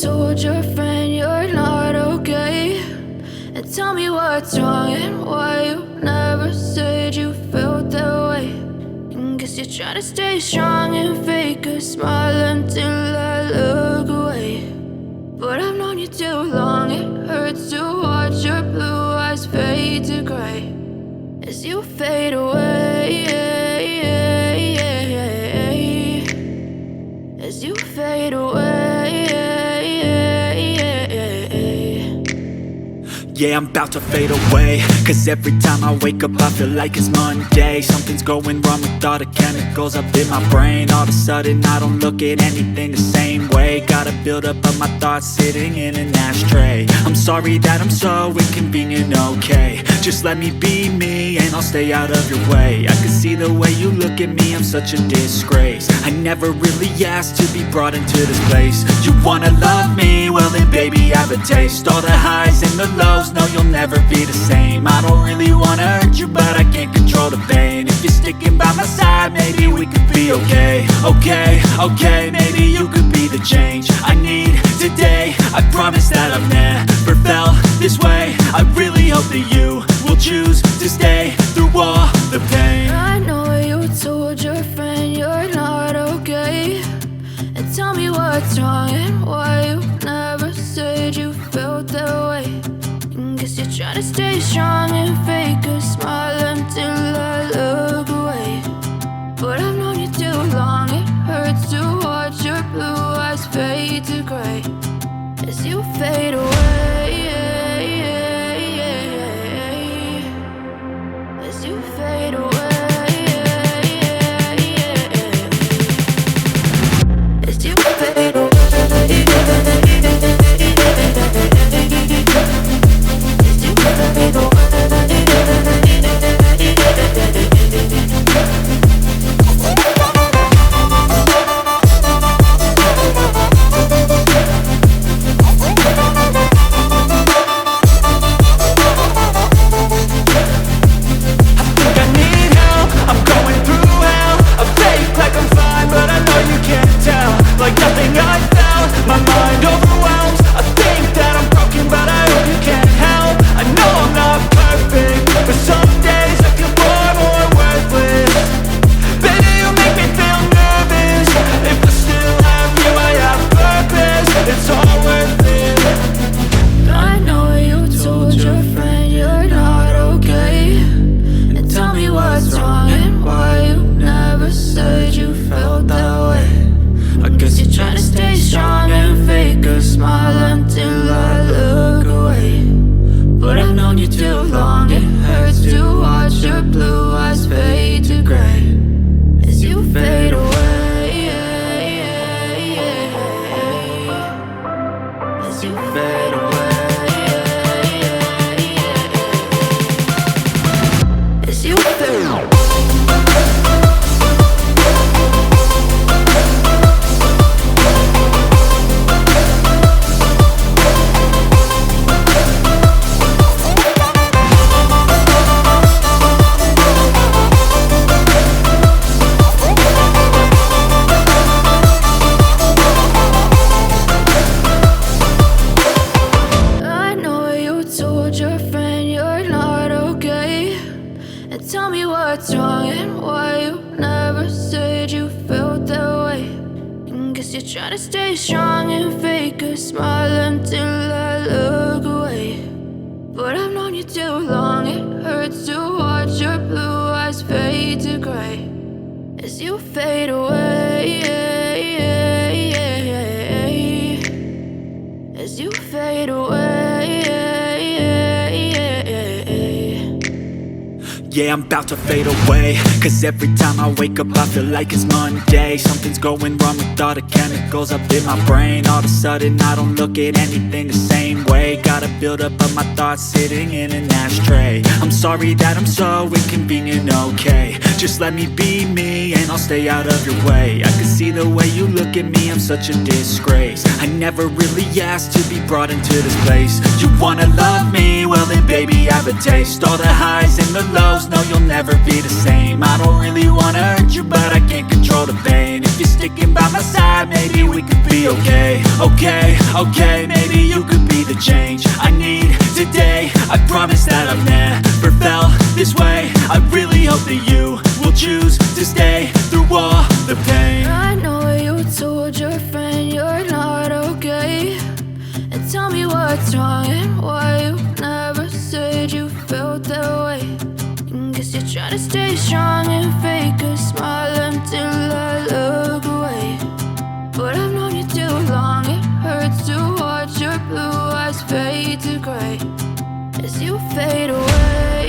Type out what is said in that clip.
told your friend you're not okay, and tell me what's wrong and why you never said you felt that way. And guess you're trying to stay strong and fake a smile until I look away. But I've known you too long, it hurts to watch your blue eyes fade to gray as you fade away, as you fade away. Yeah, I'm about to fade away, cause every time I wake up I feel like it's Monday. Something's going wrong with all the chemicals up in my brain. All of a sudden I don't look at anything the same way. Gotta build up of my thoughts sitting in an ashtray. I'm sorry that I'm so inconvenient, okay. Just let me be me and I'll stay out of your way. I can see the way you look at me, I'm such a disgrace. I never really asked to be brought into this place. You wanna love me? Well then baby I have a taste. All the highs and the lows, no you'll never be the same. I don't really wanna hurt you but I can't control the pain. If you're sticking by my side maybe we could be okay. Okay, maybe you could be the change I need today. I promise that I've never felt this way. I really hope that you will choose to stay through all the pain. I know you told your friend you're not okay, and tell me what's wrong and why you never said you felt that way. And guess you're trying to stay strong and fake a smile until I look away. But I've known you too long, it hurts to watch your blue eyes fade to gray as you fade away, as you fade away, as you fade away. Tell me what's wrong and why you never said you felt that way. And guess you're trying to stay strong and fake a smile until I look away. But I've known you too long, it hurts to watch your blue eyes fade to gray as you fade away, as you fade away. Yeah, I'm about to fade away, cause every time I wake up I feel like it's Monday. Something's going wrong with all the chemicals up in my brain. All of a sudden I don't look at anything the same way. Gotta build up of my thoughts sitting in an ashtray. I'm sorry that I'm so inconvenient, okay. Just let me be me and I'll stay out of your way. I can see the way you look at me, I'm such a disgrace. I never really asked to be brought into this place. You wanna love me? Well then baby I have a taste. All the highs and the lows, no you'll never be the same. I don't really wanna hurt you but I can't control the pain. If you're sticking by my side maybe we could be okay. okay, okay, maybe you could be the change I need today. I promise that I've never felt this way. I really hope that you will choose to stay through all the pain. I know you told your friend you're not okay, and tell me what's wrong and why you never said you felt that way. And guess you're trying to stay strong and fake a smile until I look away. But I've known you too long, it hurts to watch your blue eyes fade to gray as you fade away.